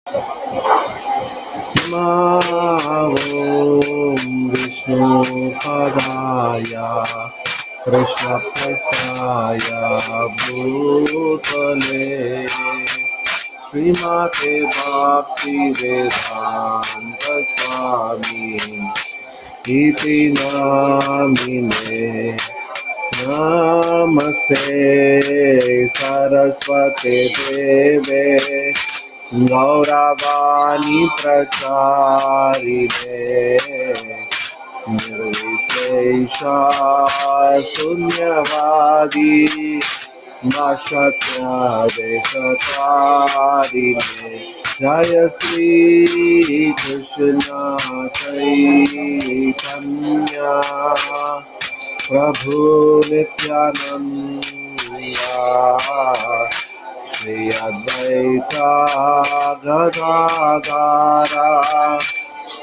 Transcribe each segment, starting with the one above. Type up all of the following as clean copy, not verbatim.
ॐ विष्णुपदाय कृष्णप्रेष्ठाय भूतले श्रीमते भक्तिवेदान्त स्वामी इति नामिने। नमस्ते सरस्वते देवे गौरवाणी प्रचारिणे निर्विशेषा शून्यवादी नाशत्यादेशकारिणे। जय श्री कृष्ण चैतन्य प्रभु नित्यानंद श्री अद्वैता गदाधरा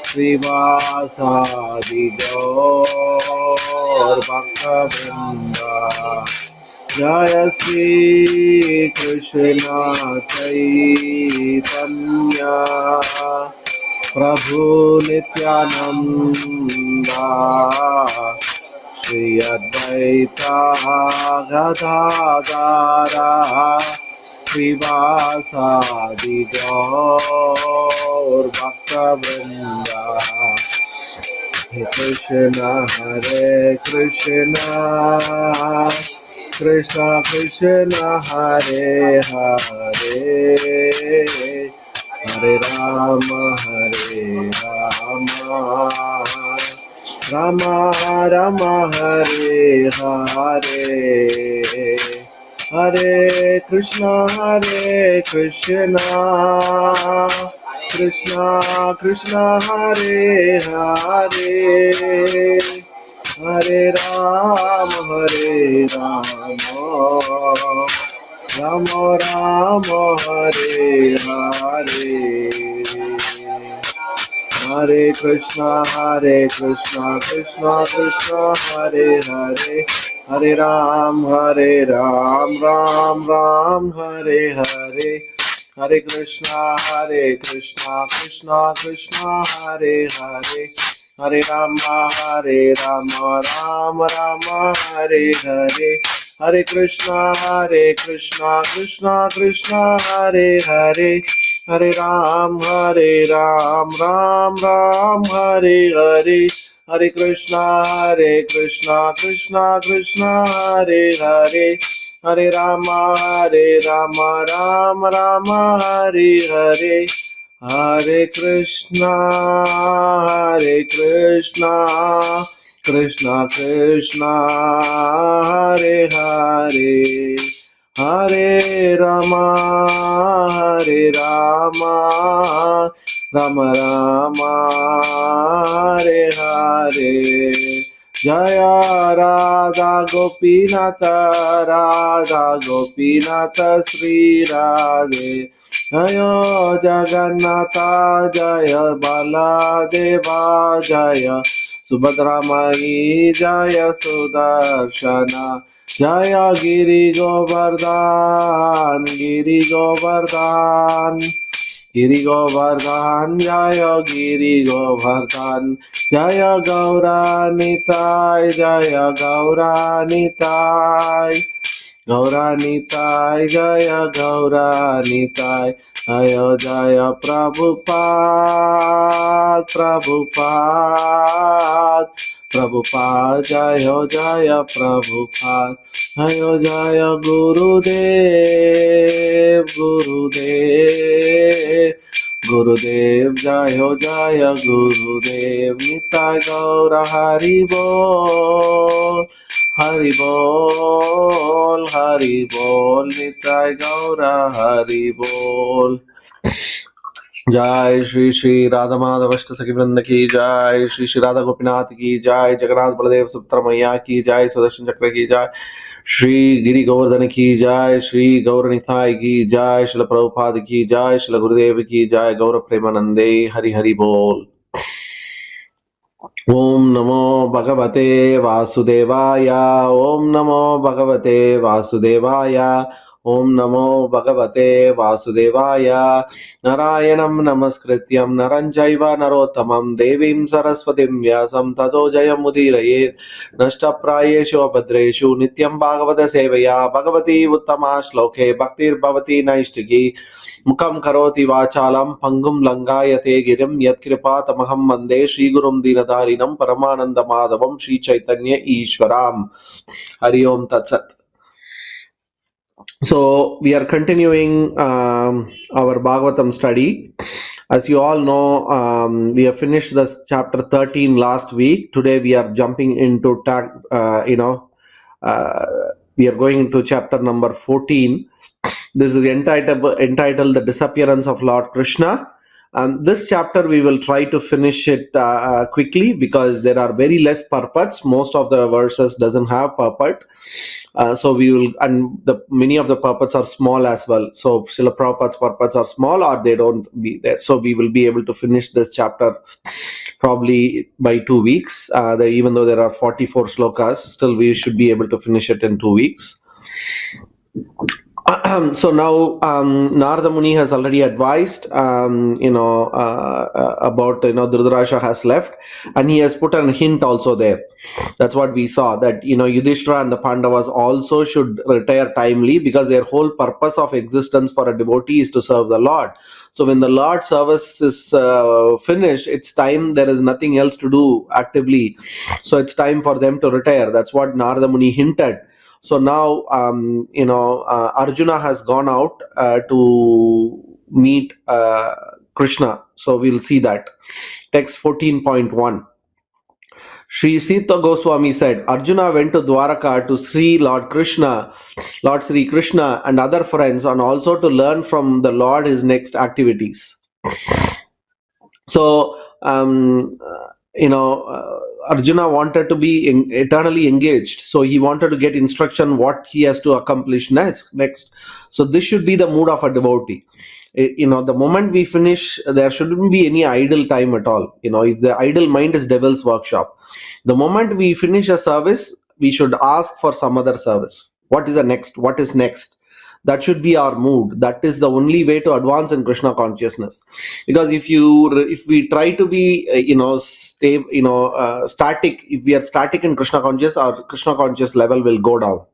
श्रीवासादि गौर भक्तवृंद। जय श्री कृष्ण चैतन्य प्रभु नित्यानंद श्री अद्वैता गदाधरा श्रीवासादि गौर भक्तवृंद। कृष्ण हरे कृष्ण कृष्ण कृष्ण हरे हरे हरे राम राम राम हरे हरे हरे कृष्ण कृष्ण कृष्ण हरे हरे हरे राम राम राम हरे हरे हरे कृष्ण कृष्ण कृष्ण हरे हरे हरे राम राम राम हरे हरे हरे कृष्ण कृष्ण कृष्ण हरे हरे हरे राम राम राम हरे हरे हरे कृष्ण कृष्ण कृष्ण हरे हरे हरे राम राम राम हरे हरे हरे कृष्ण कृष्ण कृष्ण हरे हरे हरे राम राम राम हरे हरे हरे कृष्ण कृष्ण कृष्ण हरे हरे हरे राम राम राम हरे हरे जय राधा गोपीनाथ श्री राधे जय जगन्नाथ जय बलदेवा जय सुभद्रा माई जय सुदर्शन जय गिरि गोवर्धन जय गिरि गोवर्धन जय गौरानिताय गौरानिताय जय गौरानिताय जय प्रभुपाद जय प्रभुपाद जय गुरुदेव जय गुरुदेव निताय गौर हरि बोल निताय गौर हरि बोल। जय श्री श्री राधा माधव अष्ट सखी वृंद की जय, श्री श्री राधा गोपीनाथ की जय, जगन्नाथ बलदेव सुभद्रा मैया की जय, सुदर्शन चक्र की जय, श्री गिरि गोवर्धन की जय, श्री गौर निताय की जय, श्रील प्रभुपाद की जय, श्रील गुरुदेव की जय, गौर प्रेमानंदे हरि हरि बोल। ओम नमो भगवते वासुदेवाय, ओम नमो भगवते वासुदेवाय, Om Namo Bhagavate Vasudevaya. Narayanam Namaskrityam Naranjaiva Narottamam Devim Saraswatim Vyasam Tato Jayamudiraye Nashtaprayeshu Abhadreshu Nityam Bhagavata Sevaya Bhagavati Uttama Shloke Bhaktir Bhavati Naishtiki Mukam Karoti Vachalam Pangum Langayate Girim Yatkripa Tamaham Mande Shri Gurum Dinadarinam Paramananda Madhavam Shri Chaitanya Ishwaram. Hari Om Tat Sat. So we are continuing our Bhagavatam study. As you all know, we have finished this chapter 13 last week. Today we are jumping into we are going into chapter number 14. This is entitled The Disappearance of Lord Krishna. This chapter we will try to finish it quickly because there are very less purports. Most of the verses doesn't have purport. So we will, and many of the purports are small as well. So Srila Prabhupada's purports are small or they don't be there. So we will be able to finish this chapter probably by 2 weeks. Even though there are 44 slokas, still we should be able to finish it in 2 weeks. So now Narada Muni has already advised about Dhritarashtra has left, and he has put a hint also there. That's what we saw, that Yudhishthira and the Pandavas also should retire timely, because their whole purpose of existence for a devotee is to serve the Lord. So when the Lord's service is finished, it's time. There is nothing else to do actively, so it's time for them to retire. That's what Narada Muni hinted. So now, Arjuna has gone out to meet Krishna. So we'll see that. Text 14.1. Sri Sita Goswami said, Arjuna went to Dwaraka to see Lord Sri Krishna and other friends, and also to learn from the Lord his next activities. So, Arjuna wanted to be eternally engaged. So he wanted to get instruction what he has to accomplish next. So this should be the mood of a devotee. The moment we finish, there shouldn't be any idle time at all. If the idle mind is devil's workshop, the moment we finish a service, we should ask for some other service. What is the next? What is next? That should be our mood. That is the only way to advance in Krishna consciousness. Because if we try to be static, if we are static in Krishna consciousness, our Krishna conscious level will go down.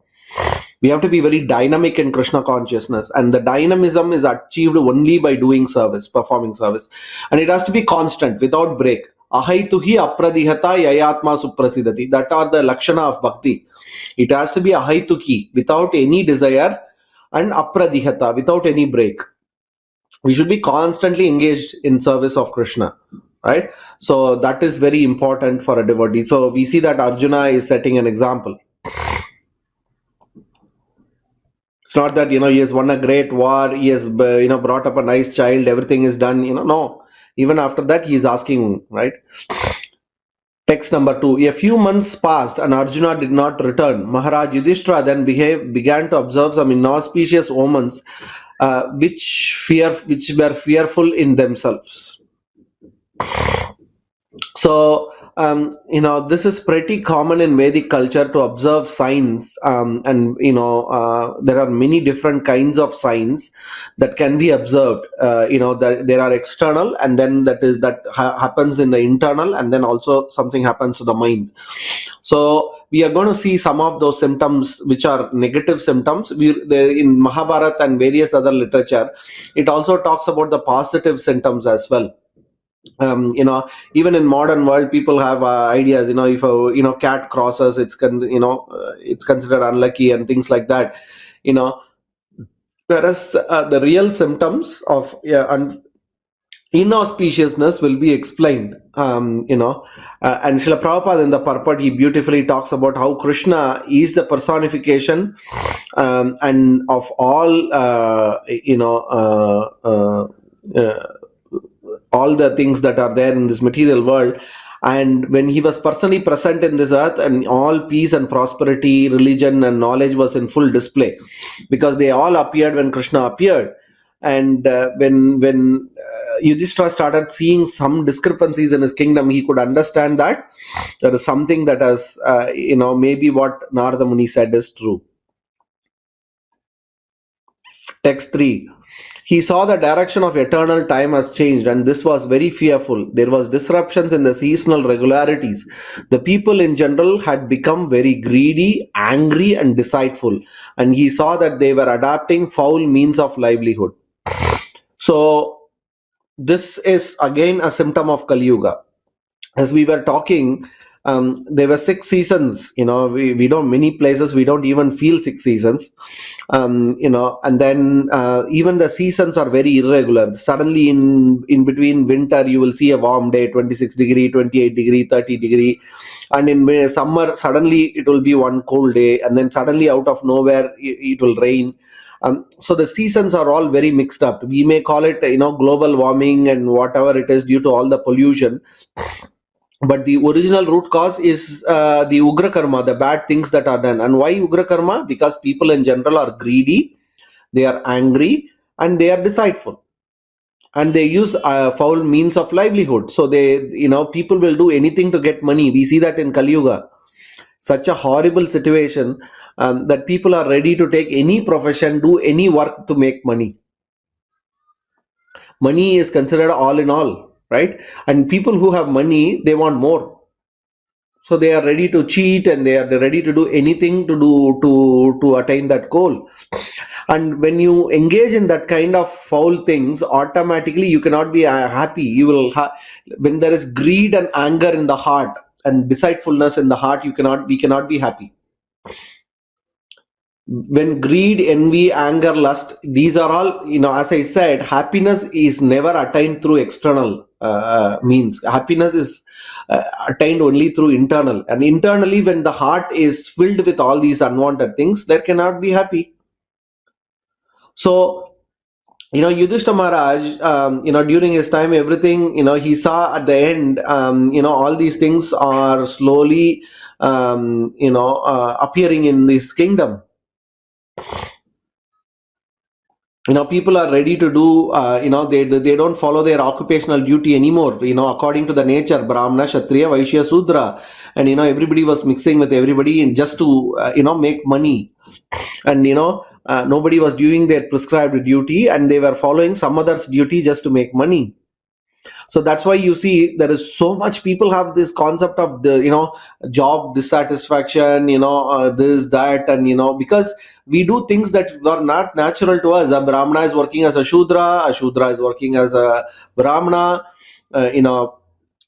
We have to be very dynamic in Krishna consciousness, and the dynamism is achieved only by doing service, performing service, and it has to be constant, without break. Ahaituhi apradihata yayatma suprasidati. That are the lakshana of bhakti. It has to be ahaituki, without any desire, and apradihata, without any break. We should be constantly engaged in service of Krishna, right? So that is very important for a devotee. So we see that Arjuna is setting an example. It's not that he has won a great war, he has brought up a nice child, everything is done. No, even after that he is asking, right? Text number 2. A few months passed and Arjuna did not return. Maharaj Yudhishthira then began to observe some inauspicious omens, which were fearful in themselves. So this is pretty common in Vedic culture to observe signs, and there are many different kinds of signs that can be observed. That there are external, and then that happens in the internal, and then also something happens to the mind. So we are going to see some of those symptoms which are negative symptoms. There in Mahabharata and various other literature, it also talks about the positive symptoms as well. Even in modern world, people have ideas. If a cat crosses, it's considered unlucky and things like that. Whereas the real symptoms of inauspiciousness will be explained. And Srila Prabhupada in the purport, he beautifully talks about how Krishna is the personification and of all all the things that are there in this material world. And when he was personally present in this earth, and all peace and prosperity, religion and knowledge was in full display, because they all appeared when Krishna appeared. And when Yudhishthira started seeing some discrepancies in his kingdom, he could understand that there is something that has maybe what Narada Muni said is true. Text 3. He saw the direction of eternal time has changed, and this was very fearful. There was disruptions in the seasonal regularities. The people in general had become very greedy, angry, and deceitful, and he saw that they were adapting foul means of livelihood. So this is again a symptom of Kali Yuga. As we were talking, there were 6 seasons. We don't, many places we don't even feel 6 seasons. And then even the seasons are very irregular. Suddenly in between winter you will see a warm day, 26 degree, 28 degree, 30 degree, and in summer suddenly it will be one cold day, and then suddenly out of nowhere it will rain. So the seasons are all very mixed up. We may call it global warming and whatever it is due to all the pollution, but the original root cause is the ugra karma, the bad things that are done. And why ugra karma? Because people in general are greedy, they are angry, and they are deceitful, and they use foul means of livelihood. So people will do anything to get money. We see that in Kali Yuga, such a horrible situation, that people are ready to take any profession, do any work to make money. Money is considered all in all, right? And people who have money, they want more, so they are ready to cheat, and they are ready to do anything to attain that goal. And when you engage in that kind of foul things, automatically you cannot be happy. When there is greed and anger in the heart and deceitfulness in the heart, we cannot be happy. When greed, envy, anger, lust, these are all, as I said, happiness is never attained through external means. Happiness is attained only through internal, and internally when the heart is filled with all these unwanted things, there cannot be happy. So Yudhishthira Maharaj, during his time, everything, he saw at the end, all these things are slowly appearing in this kingdom. People are ready to do, they don't follow their occupational duty anymore, according to the nature, Brahmana, Kshatriya, Vaishya, Sudra. And everybody was mixing with everybody and just to make money. And nobody was doing their prescribed duty, and they were following some other's duty just to make money. So that's why you see there is so much people have this concept of the job dissatisfaction, this, that, and because we do things that are not natural to us. A Brahmana is working as a Shudra is working as a Brahmana.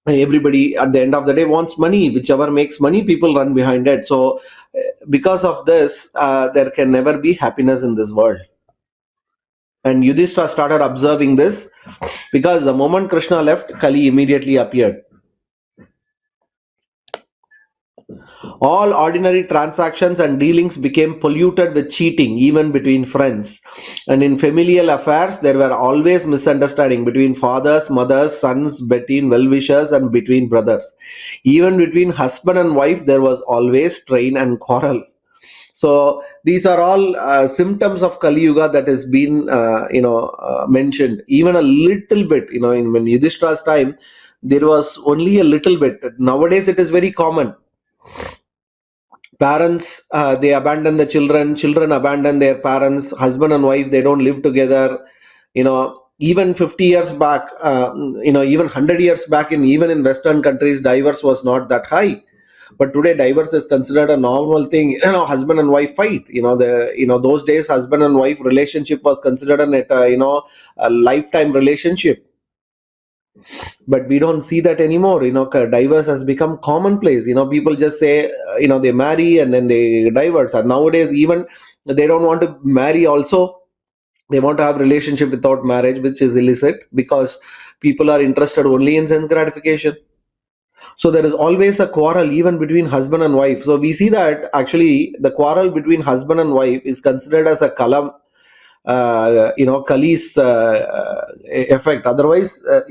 Everybody at the end of the day wants money. Whichever makes money, people run behind it. So because of this, there can never be happiness in this world. And Yudhishthira started observing this, because the moment Krishna left, Kali immediately appeared. All ordinary transactions and dealings became polluted with cheating, even between friends. And in familial affairs, there were always misunderstanding between fathers, mothers, sons, between well-wishers, and between brothers. Even between husband and wife, there was always strain and quarrel. So these are all symptoms of Kali Yuga that has been, mentioned. Even a little bit, when Yudhishthira's time, there was only a little bit. Nowadays, it is very common. Parents, they abandon the children abandon their parents, husband and wife, they don't live together. Even 50 years back, even 100 years back, even in Western countries, divorce was not that high. But today divorce is considered a normal thing. Husband and wife fight. Those days husband and wife relationship was considered a lifetime relationship. But we don't see that anymore. Divorce has become commonplace. People just say, they marry and then they divorce. And nowadays, even they don't want to marry also. They want to have relationship without marriage, which is illicit, because people are interested only in sense gratification. So there is always a quarrel even between husband and wife. So we see that actually the quarrel between husband and wife is considered as a kalam, Kali's effect. Otherwise, the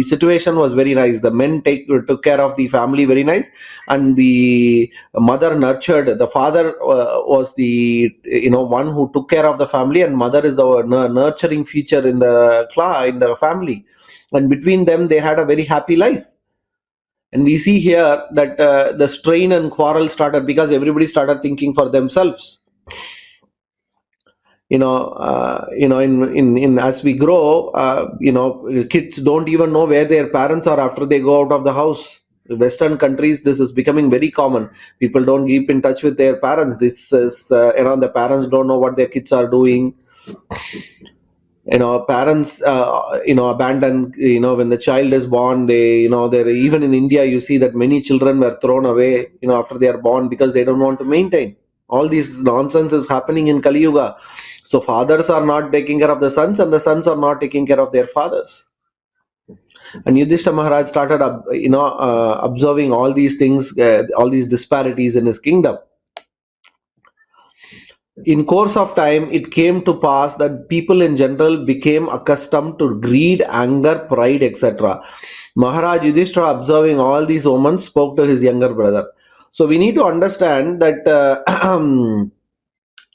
situation was very nice. The men took care of the family very nice, and the mother nurtured. The father was the one who took care of the family, and mother is the nurturing feature in the family. And between them, they had a very happy life. And we see here that the strain and quarrel started because everybody started thinking for themselves. in as we grow, kids don't even know where their parents are after they go out of the house. Western countries, this is becoming very common. People don't keep in touch with their parents. This is, the parents don't know what their kids are doing. Parents abandon, when the child is born. They, they're, even in India, you see that many children were thrown away, after they are born, because they don't want to maintain. All these nonsense is happening in Kali Yuga. So fathers are not taking care of the sons, and the sons are not taking care of their fathers. And Yudhishthira Maharaj started observing all these things, all these disparities in his kingdom. In course of time, it came to pass that people in general became accustomed to greed, anger, pride, etc. Maharaj Yudhishthira, observing all these omens, spoke to his younger brother. So we need to understand that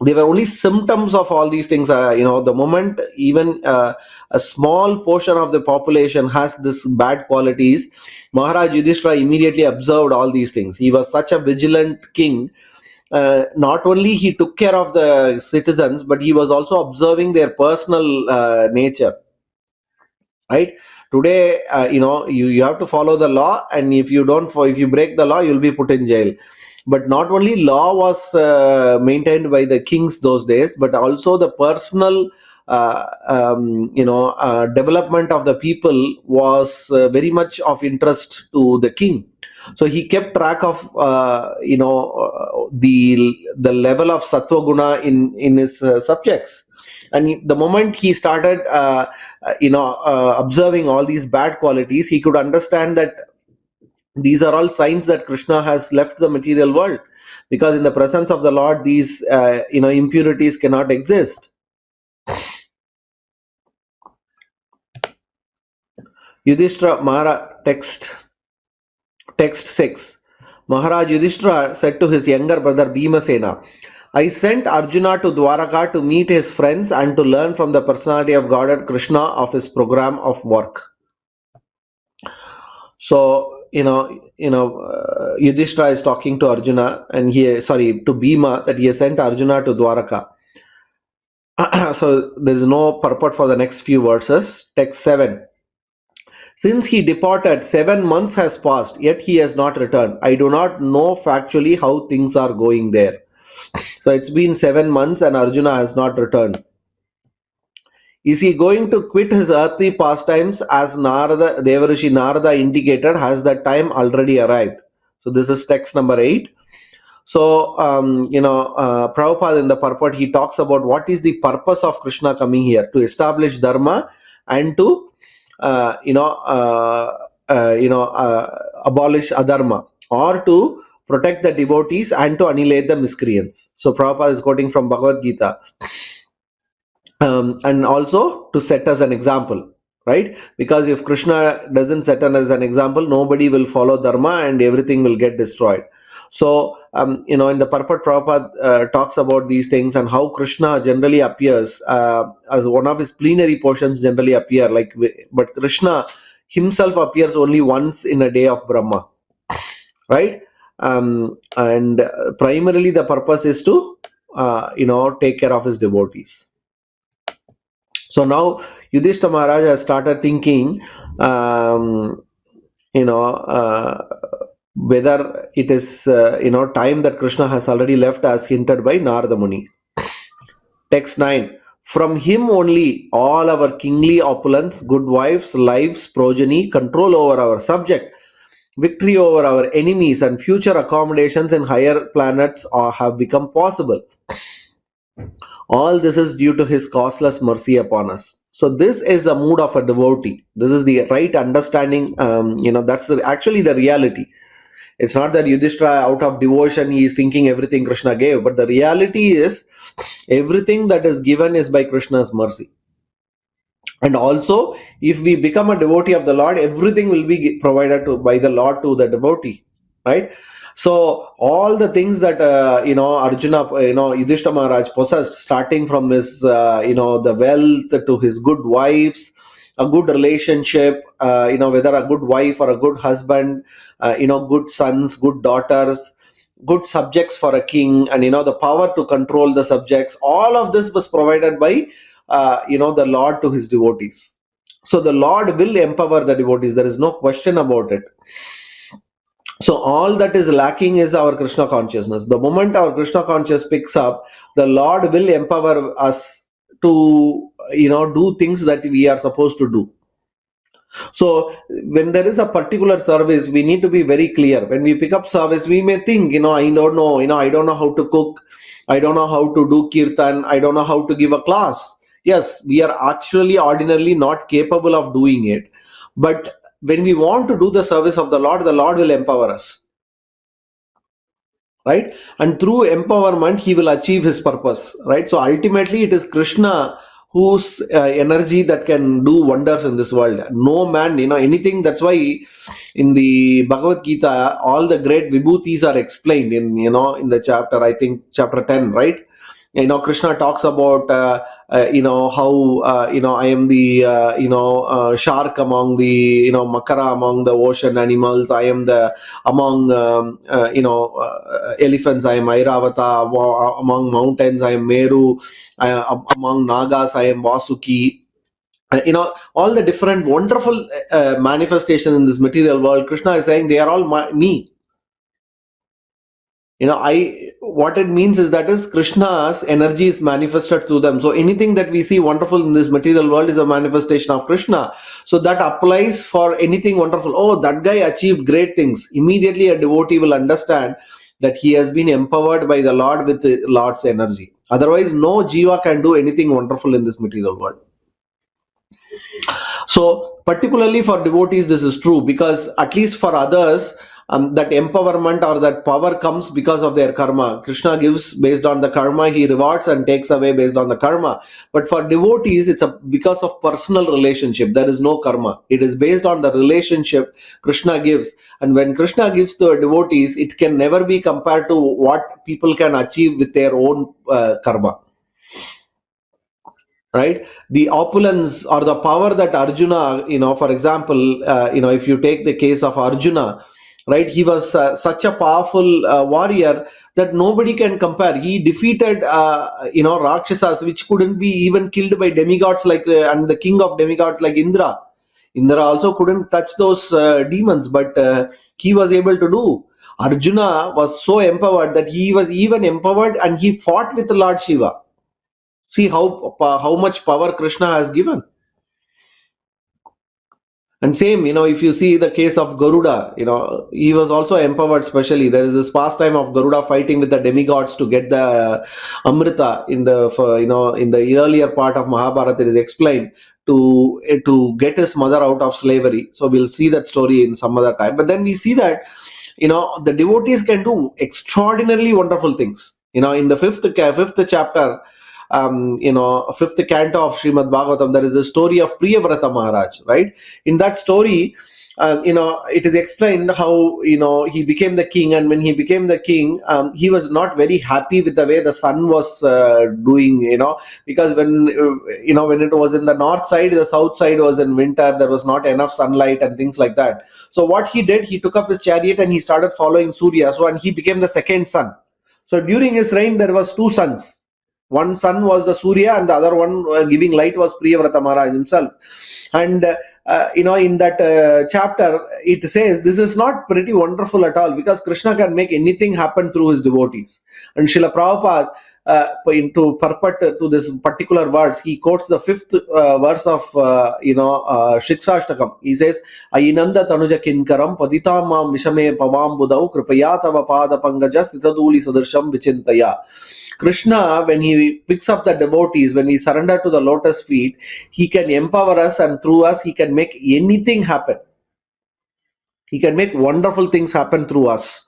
they were only symptoms of all these things. The moment even a small portion of the population has this bad qualities, Maharaj Yudhishthira immediately observed all these things. He was such a vigilant king. Not only he took care of the citizens, but he was also observing their personal nature. Right? Today, you have to follow the law, and if you break the law, you'll be put in jail. But not only law was maintained by the kings those days, but also the personal development of the people was very much of interest to the king. So he kept track of the level of sattva guna in his subjects. And the moment he started observing all these bad qualities, he could understand that these are all signs that Krishna has left the material world, because in the presence of the Lord, these impurities cannot exist. Yudhishthira Maharaj, text 6. Maharaj Yudhishthira said to his younger brother Bhimasena, I sent Arjuna to Dwaraka to meet his friends and to learn from the personality of Godhead Krishna of his program of work. So, Yudhishthira is talking to Arjuna, and to Bhima, that he has sent Arjuna to Dwaraka. So there is no purport for the next few verses. Text 7. Since he departed, 7 months has passed, yet he has not returned. I do not know factually how things are going there. So it's been 7 months and Arjuna has not returned. Is he going to quit his earthly pastimes, as Devarishi Narada indicated? Has that time already arrived? So this is text number 8. So, Prabhupada in the purport, he talks about what is the purpose of Krishna coming here: to establish dharma and to, abolish adharma, or to protect the devotees and to annihilate the miscreants. So Prabhupada is quoting from Bhagavad Gita. And also to set us an example, right? Because if Krishna doesn't set us as an example, nobody will follow dharma and everything will get destroyed. So, in the purport, Prabhupada talks about these things and how Krishna generally appears as one of his plenary portions generally appear, but Krishna himself appears only once in a day of Brahma, right? And primarily the purpose is to, take care of his devotees. So now Yudhishthira Maharaj has started thinking, whether it is time that Krishna has already left, as hinted by Narada Muni. Text 9. From him only all our kingly opulence, good wives, lives, progeny, control over our subject, victory over our enemies, and future accommodations in higher planets have become possible. All this is due to his causeless mercy upon us. So this is the mood of a devotee. This is the right understanding. That's actually the reality. It's not that Yudhishthira, out of devotion, he is thinking everything Krishna gave, but the reality is everything that is given is by Krishna's mercy. And also, if we become a devotee of the Lord, everything will be provided by the Lord to the devotee, right? So all the things that Arjuna, Yudhishthira Maharaj possessed, starting from his the wealth to his good wives, a good relationship, whether a good wife or a good husband, good sons, good daughters, good subjects for a king, and the power to control the subjects. All of this was provided by the Lord to his devotees. So the Lord will empower the devotees. There is no question about it. So all that is lacking is our Krishna consciousness. The moment our Krishna consciousness picks up, the Lord will empower us to do things that we are supposed to do. So when there is a particular service, we need to be very clear. When we pick up service, we may think, I don't know, I don't know how to cook, I don't know how to do kirtan, I don't know how to give a class. Yes, we are actually ordinarily not capable of doing it. But when we want to do the service of the Lord will empower us. Right? And through empowerment, he will achieve his purpose. Right? So ultimately, it is Krishna whose energy that can do wonders in this world. No man, anything. That's why in the Bhagavad Gita, all the great vibhutis are explained in the chapter, I think chapter 10, right? Krishna talks about how I am the shark among the makara among the ocean animals. I am the among elephants, I am Airavata. Among mountains, I am Meru. Among nagas, I am Vasuki. All the different wonderful manifestations in this material world, Krishna is saying they are all me. What it means is that is Krishna's energy is manifested through them. So anything that we see wonderful in this material world is a manifestation of Krishna. So that applies for anything wonderful. Oh, that guy achieved great things. Immediately a devotee will understand that he has been empowered by the Lord with the Lord's energy. Otherwise, no jiva can do anything wonderful in this material world. So particularly for devotees, this is true, because at least for others, that empowerment or that power comes because of their karma. Krishna gives based on the karma, he rewards and takes away based on the karma. But for devotees, it's because of personal relationship. There is no karma. It is based on the relationship Krishna gives. And when Krishna gives to devotees, it can never be compared to what people can achieve with their own karma. Right? The opulence or the power that Arjuna, for example, if you take the case of Arjuna, right, he was such a powerful warrior that nobody can compare. He defeated Rakshasas, which couldn't be even killed by demigods like and the king of demigods like Indra. Indra also couldn't touch those demons, but he was able to do. Arjuna was so empowered that he was even empowered and he fought with Lord Shiva. See how much power Krishna has given. And same, if you see the case of Garuda, he was also empowered specially. There is this pastime of Garuda fighting with the demigods to get the Amrita in the earlier part of Mahabharata. It is explained to get his mother out of slavery. So we'll see that story in some other time. But then we see that, the devotees can do extraordinarily wonderful things. In the fifth chapter, fifth canto of Srimad Bhagavatam, there is the story of Priyavrata Maharaj, right? In that story, it is explained how, he became the king, and when he became the king, he was not very happy with the way the sun was doing, because when it was in the north side, the south side was in winter, there was not enough sunlight and things like that. So what he did, he took up his chariot and he started following Surya, and he became the second sun. So during his reign, there was two suns. One sun was the Surya, and the other one giving light was Priyavrata Maharaj himself. And in that chapter, it says this is not pretty wonderful at all, because Krishna can make anything happen through his devotees. And Srila Prabhupada, to purport to this particular verse, he quotes the fifth verse of Shikshashtakam. He says, "Ayinanda tanuja kinkaram padita mam vishame pavam budau kripaya tava pada pangaja sitaduli sadarsham vichintaya." Krishna, when he picks up the devotees, when we surrender to the lotus feet, he can empower us, and through us, he can make anything happen. He can make wonderful things happen through us.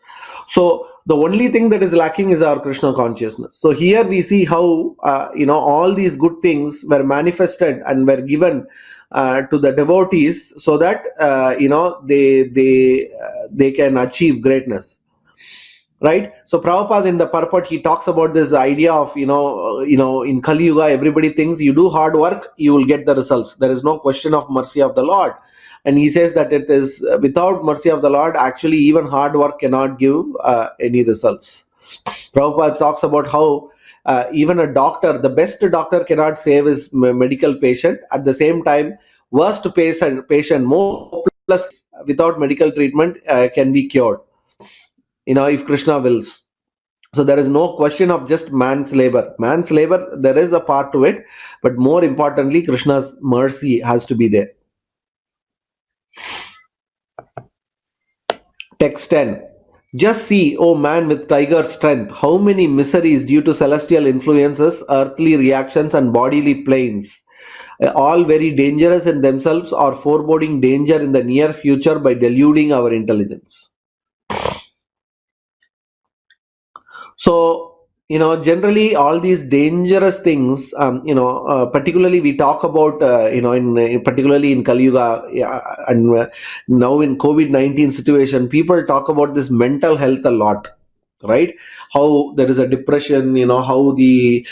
So the only thing that is lacking is our Krishna consciousness. So here we see how all these good things were manifested and were given to the devotees, so that they can achieve greatness. right? So Prabhupada in the purport, he talks about this idea of, in Kali Yuga, everybody thinks you do hard work, you will get the results. There is no question of mercy of the Lord. And he says that it is without mercy of the Lord, actually even hard work cannot give any results. Prabhupada talks about how even a doctor, the best doctor cannot save his medical patient. At the same time, worst patient more hopeless without medical treatment can be cured, if Krishna wills. So there is no question of just man's labor. Man's labor, there is a part to it, but more importantly, Krishna's mercy has to be there. Text 10. Just see, O man with tiger strength, how many miseries due to celestial influences, earthly reactions, and bodily planes, all very dangerous in themselves, are foreboding danger in the near future by deluding our intelligence. So, generally all these dangerous things, particularly we talk about, particularly in Kali Yuga, yeah, and now in COVID-19 situation, people talk about this mental health a lot, right? How there is a depression, how the,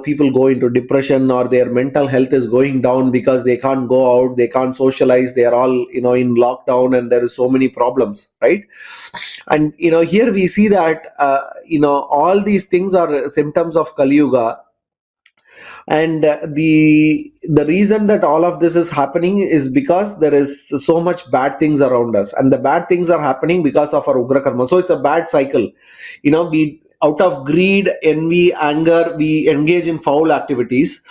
people go into depression, or their mental health is going down because they can't go out, they can't socialize, they are all, in lockdown, and there is so many problems, right? And here we see that all these things are symptoms of Kali Yuga. And the reason that all of this is happening is because there is so much bad things around us, and the bad things are happening because of our ugra karma. So it's a bad cycle. We, out of greed, envy, anger, we engage in foul activities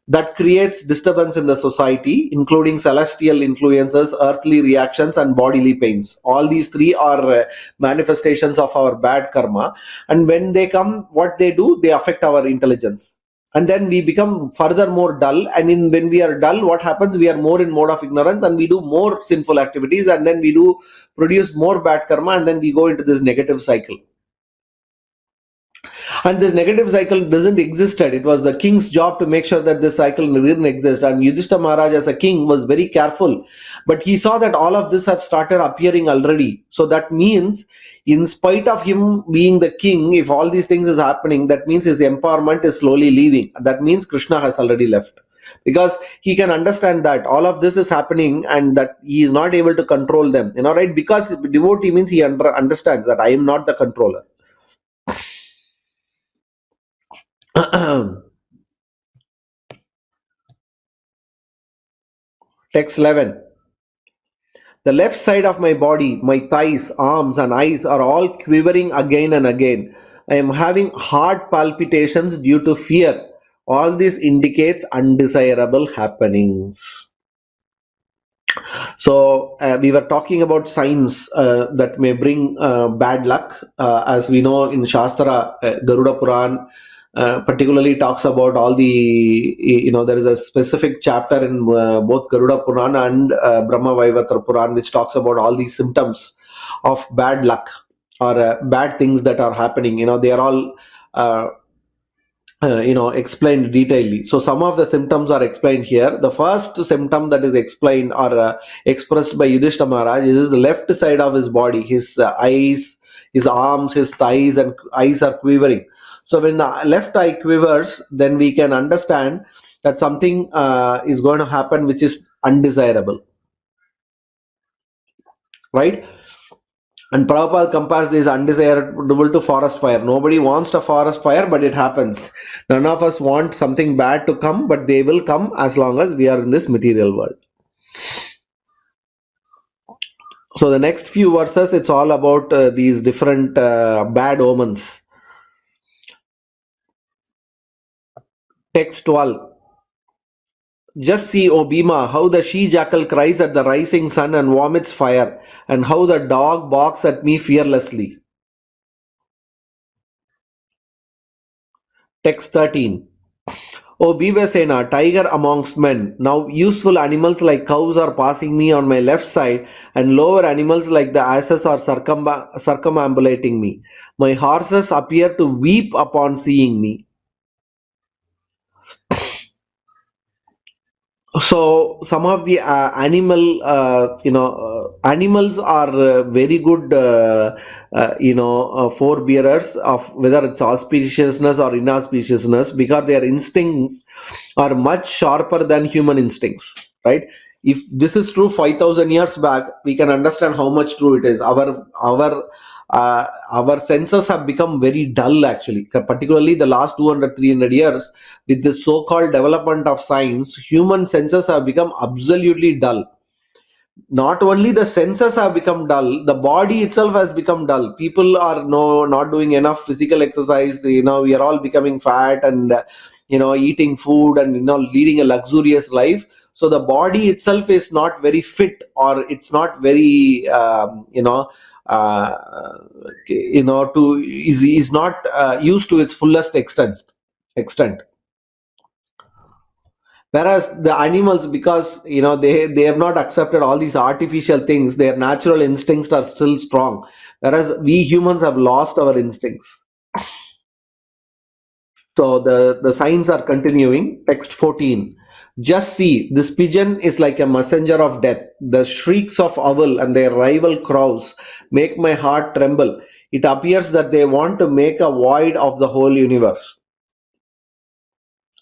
that creates disturbance in the society, including celestial influences, earthly reactions, and bodily pains. All these three are manifestations of our bad karma. And when they come, what they do, they affect our intelligence, and then we become further more dull. And when we are dull, what happens, we are more in mode of ignorance, and we do more sinful activities, and then we do produce more bad karma, and then we go into this negative cycle. And this negative cycle doesn't existed. It was the king's job to make sure that this cycle didn't exist. And Yudhishthira Maharaj, as a king, was very careful, but he saw that all of this have started appearing already. So that means, in spite of him being the king, if all these things is happening, that means his empowerment is slowly leaving. That means Krishna has already left, because he can understand that all of this is happening and that he is not able to control them, right? Because devotee means he understands that I am not the controller. Text 11. The left side of my body, my thighs, arms, and eyes are all quivering again and again. I am having heart palpitations due to fear. All this indicates undesirable happenings. So, we were talking about signs that may bring bad luck. As we know in Shastra, Garuda Puran particularly talks about all the, there is a specific chapter in both Garuda Puran and Brahma Vaivarta Puran, which talks about all these symptoms of bad luck, or bad things that are happening. They are all uh, explained detailedly. So some of the symptoms are explained here. The first symptom that is explained or expressed by Yudhishthira Maharaj is the left side of his body. His eyes, his arms, his thighs and eyes are quivering. So when the left eye quivers, then we can understand that something is going to happen which is undesirable, right? And Prabhupada compares this undesirable to forest fire. Nobody wants a forest fire, but it happens. None of us want something bad to come, but they will come as long as we are in this material world. So the next few verses, it's all about these different bad omens. Text 12. Just see, O Bhima, how the she-jackal cries at the rising sun and vomits fire, and how the dog barks at me fearlessly. Text 13. O Bhivasena, tiger amongst men, now useful animals like cows are passing me on my left side, and lower animals like the asses are circumambulating me. My horses appear to weep upon seeing me. So some of the animals are very good forebearers of whether it's auspiciousness or inauspiciousness, because their instincts are much sharper than human instincts, right? If this is true 5000 years back, we can understand how much true it is. Our senses have become very dull, actually, particularly the last 200 300 years. With the so-called development of science, human senses have become absolutely dull. Not only the senses have become dull, the body itself has become dull. People are not doing enough physical exercise. We are all becoming fat, and eating food, and leading a luxurious life. So the body itself is not very fit, or it's not very uh, to is not used to its fullest extent. Whereas the animals, because they have not accepted all these artificial things, their natural instincts are still strong, whereas we humans have lost our instincts. So the signs are continuing. Text 14. Just see, this pigeon is like a messenger of death. The shrieks of owl and their rival crows make my heart tremble. It appears that they want to make a void of the whole universe.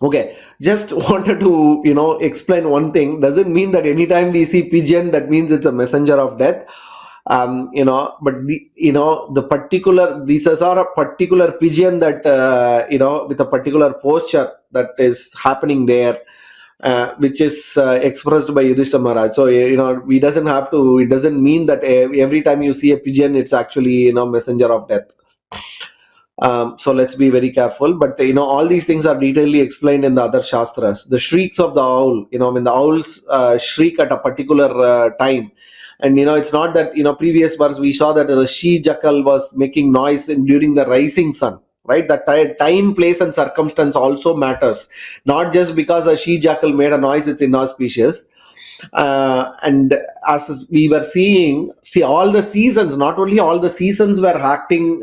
Okay, just wanted to explain one thing. Doesn't mean that anytime we see pigeon, that means it's a messenger of death. But the particular, these are a particular pigeon that with a particular posture that is happening there, which is expressed by Yudhishthira Maharaj. So we doesn't have to. It doesn't mean that every time you see a pigeon, it's actually messenger of death. So let's be very careful. But all these things are detailedly explained in the other shastras. The shrieks of the owl, when the owls shriek at a particular time, and it's not that previous verse we saw that the she jackal was making noise during the rising sun. Right, that time, place, and circumstance also matters. Not just because a she jackal made a noise, it's inauspicious. And as we were see all the seasons, not only all the seasons were acting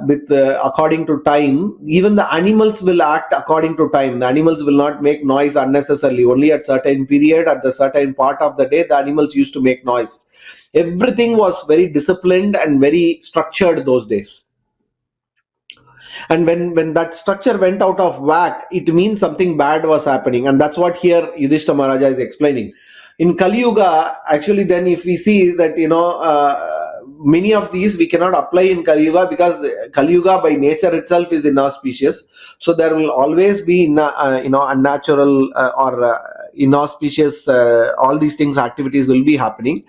with according to time. Even the animals will act according to time. The animals will not make noise unnecessarily. Only at certain period, at the certain part of the day, the animals used to make noise. Everything was very disciplined and very structured those days. And when that structure went out of whack, it means something bad was happening. And that's what here Yudhishthira Maharaja is explaining. In Kali Yuga, actually, then if we see that many of these we cannot apply in Kali Yuga, because Kali Yuga by nature itself is inauspicious. So there will always be unnatural or inauspicious, all these things, activities will be happening.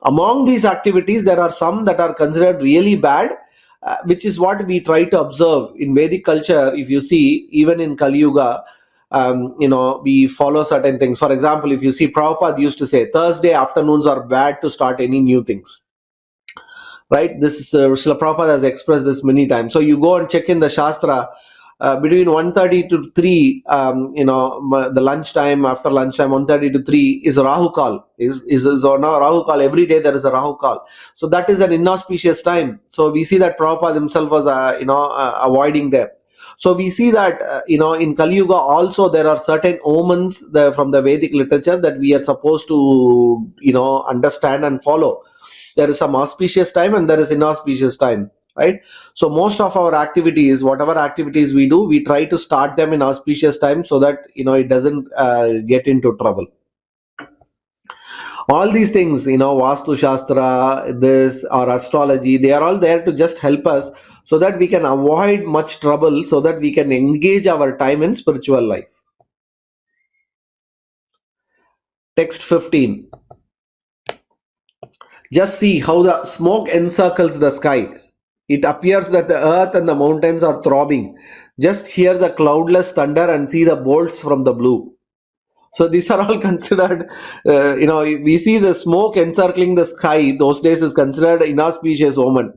Among these activities, there are some that are considered really bad, which is what we try to observe in Vedic culture. If you see, even in Kali Yuga, we follow certain things. For example, if you see, Prabhupada used to say Thursday afternoons are bad to start any new things. Right? This is Srila Prabhupada has expressed this many times. So you go and check in the Shastra. Between 1:30 to 3, the lunchtime, after lunchtime, 1:30 to 3 is Rahu Kal. Is on a Rahu Kal. Every day there is a Rahu Kal. So that is an inauspicious time. So we see that Prabhupada himself was, avoiding them. So we see that, in Kali Yuga also there are certain omens from the Vedic literature that we are supposed to, understand and follow. There is some auspicious time and there is inauspicious time. Right? So most of our activities, whatever activities we do, we try to start them in auspicious time, so that it doesn't get into trouble. All these things, Vastu Shastra, this or astrology, they are all there to just help us, so that we can avoid much trouble, so that we can engage our time in spiritual life. Text 15. Just see how the smoke encircles the sky. It appears that the earth and the mountains are throbbing. Just hear the cloudless thunder and see the bolts from the blue. So these are all considered, we see the smoke encircling the sky. Those days is considered inauspicious omen.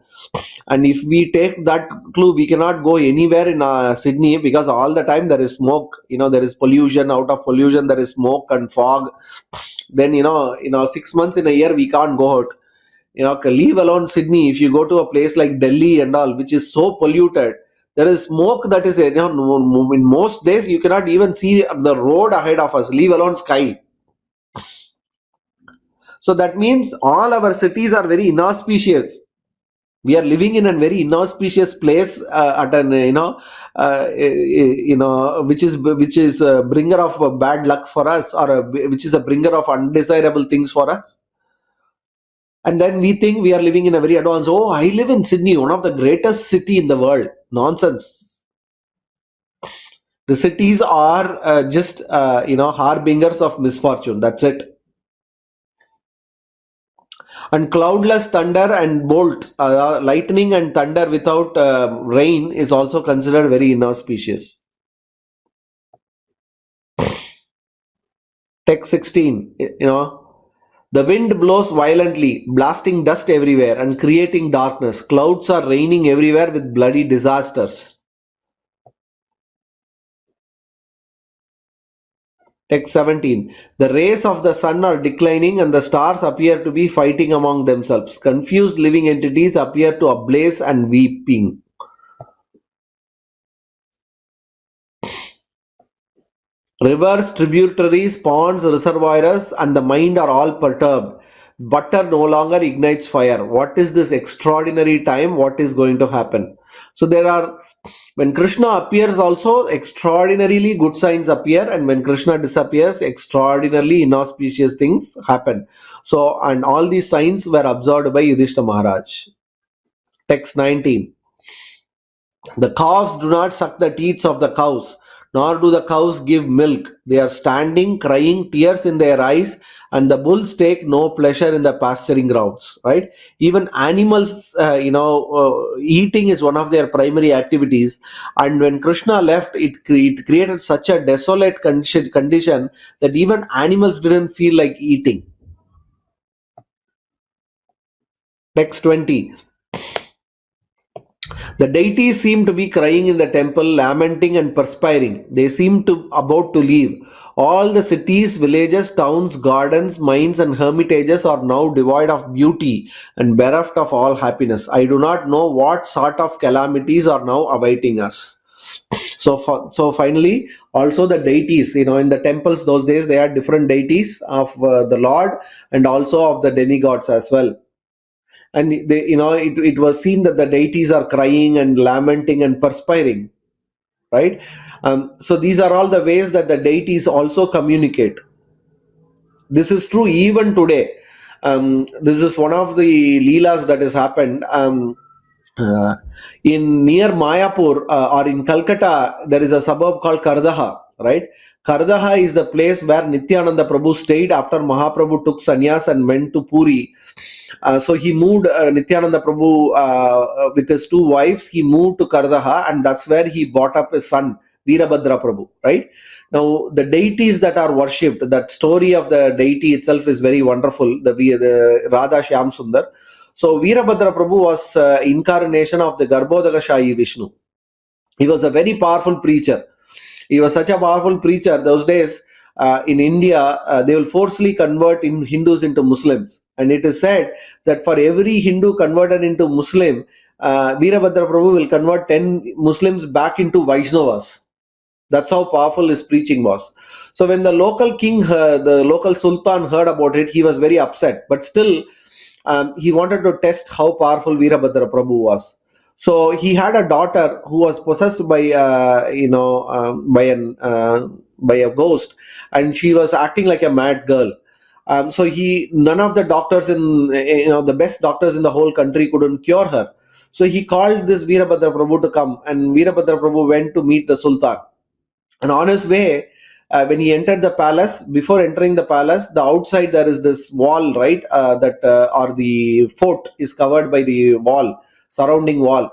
And if we take that clue, we cannot go anywhere in Sydney, because all the time there is smoke. There is pollution. Out of pollution, there is smoke and fog. Then 6 months in a year we can't go out. Leave alone Sydney. If you go to a place like Delhi and all, which is so polluted, There is smoke that is, in most days you cannot even see the road ahead of us, leave alone sky. So that means all our cities are very inauspicious. We are living in a very inauspicious place, at an which is a bringer of bad luck for us, or which is a bringer of undesirable things for us. And then we think we are living in a very advanced. Oh, I live in Sydney, one of the greatest city in the world. Nonsense. The cities are just harbingers of misfortune. That's it. And cloudless thunder and bolt, lightning and thunder without rain is also considered very inauspicious. Text 16, the wind blows violently, blasting dust everywhere and creating darkness. Clouds are raining everywhere with bloody disasters. Text 17, the rays of the sun are declining and the stars appear to be fighting among themselves. Confused living entities appear to ablaze and weeping. Rivers, tributaries, ponds, reservoirs, and the mind are all perturbed. Butter no longer ignites fire. What is this extraordinary time? What is going to happen? So when Krishna appears also, extraordinarily good signs appear, and when Krishna disappears, extraordinarily inauspicious things happen. So, and all these signs were observed by Yudhishthira Maharaj. Text 19. The calves do not suck the teats of the cows, nor do the cows give milk. They are standing, crying, tears in their eyes, and the bulls take no pleasure in the pasturing grounds. Right? Even animals, eating is one of their primary activities. And when Krishna left, it created such a desolate condition that even animals didn't feel like eating. Text 20. The deities seem to be crying in the temple, lamenting and perspiring. They seem to about to leave. All the cities, villages, towns, gardens, mines, and hermitages are now devoid of beauty and bereft of all happiness. I do not know what sort of calamities are now awaiting us. So finally, also the deities, in the temples those days, they had different deities of the Lord and also of the demigods as well. And it was seen that the deities are crying and lamenting and perspiring, right? So these are all the ways that the deities also communicate. This is true even today. This is one of the leelas that has happened. Uh, in near Mayapur, or in Calcutta, there is a suburb called Kardaha, right? Kardaha is the place where Nityananda Prabhu stayed after Mahaprabhu took sannyas and went to Puri. So he moved, Nityananda Prabhu, with his two wives, he moved to Kardaha, and that's where he brought up his son, Veerabhadra Prabhu, right? Now, the deities that are worshipped, that story of the deity itself is very wonderful, the Radha Shyam Sundar. So, Veerabhadra Prabhu was incarnation of the Garbhodaka Shahi Vishnu. He was a very powerful preacher. He was such a powerful preacher those days. In India, they will forcefully convert in Hindus into Muslims. And it is said that for every Hindu converted into Muslim, Veerabhadra Prabhu will convert 10 Muslims back into Vaishnavas. That's how powerful his preaching was. So when the local king, the local sultan heard about it, he was very upset. But still, he wanted to test how powerful Veerabhadra Prabhu was. So he had a daughter who was possessed by, by a ghost, and she was acting like a mad girl. So none of the doctors the best doctors in the whole country couldn't cure her. So he called this Veerabhadra Prabhu to come, and Veerabhadra Prabhu went to meet the Sultan. And on his way, when he entered the palace, before entering the palace, the outside there is this wall, right? Or the fort is covered by the wall, surrounding wall.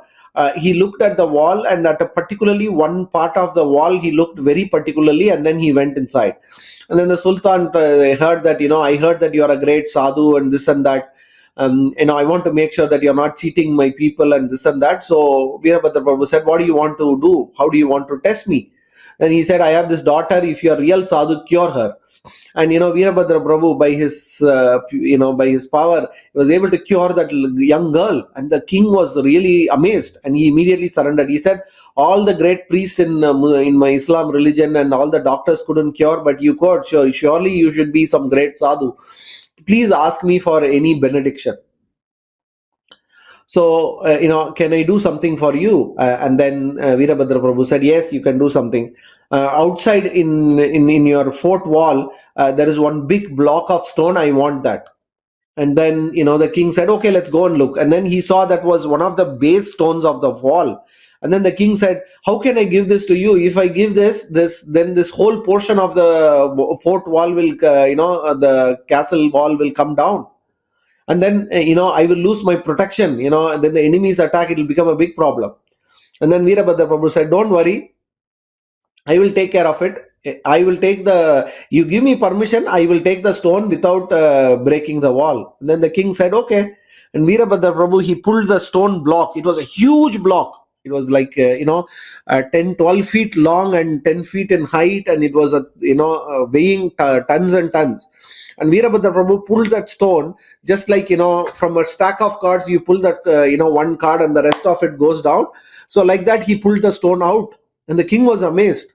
He looked at the wall, and at a particularly one part of the wall, he looked very particularly, and then he went inside. And then the Sultan heard that, I heard that you are a great sadhu and this and that. I want to make sure that you're not cheating my people and this and that. So Veerabhadra Prabhu said, what do you want to do? How do you want to test me? And he said, I have this daughter, if you are real sadhu, cure her. And Veerabhadra Prabhu, by his by his power, was able to cure that young girl. And the king was really amazed, and he immediately surrendered. He said, all the great priests in my Islam religion and all the doctors couldn't cure, but you could. Surely you should be some great sadhu. Please ask me for any benediction. So, can I do something for you? And then Veerabhadra Prabhu said, yes, you can do something. Outside in your fort wall, there is one big block of stone. I want that. And then, the king said, okay, let's go and look. And then he saw that was one of the base stones of the wall. And then the king said, how can I give this to you? If I give then this whole portion of the fort wall will, the castle wall will come down. And then I will lose my protection, and then the enemies attack, it will become a big problem. And then Veerabhadra Prabhu said, don't worry, I will take care of it. I will take you give me permission, I will take the stone without breaking the wall. And then the king said, okay. And Veerabhadra Prabhu, he pulled the stone block. It was a huge block. It was like 10-12 feet long and 10 feet in height, and it was weighing tons and tons. And Veerabhadra Prabhu pulled that stone just like from a stack of cards you pull that one card and the rest of it goes down. So like that he pulled the stone out, and the king was amazed.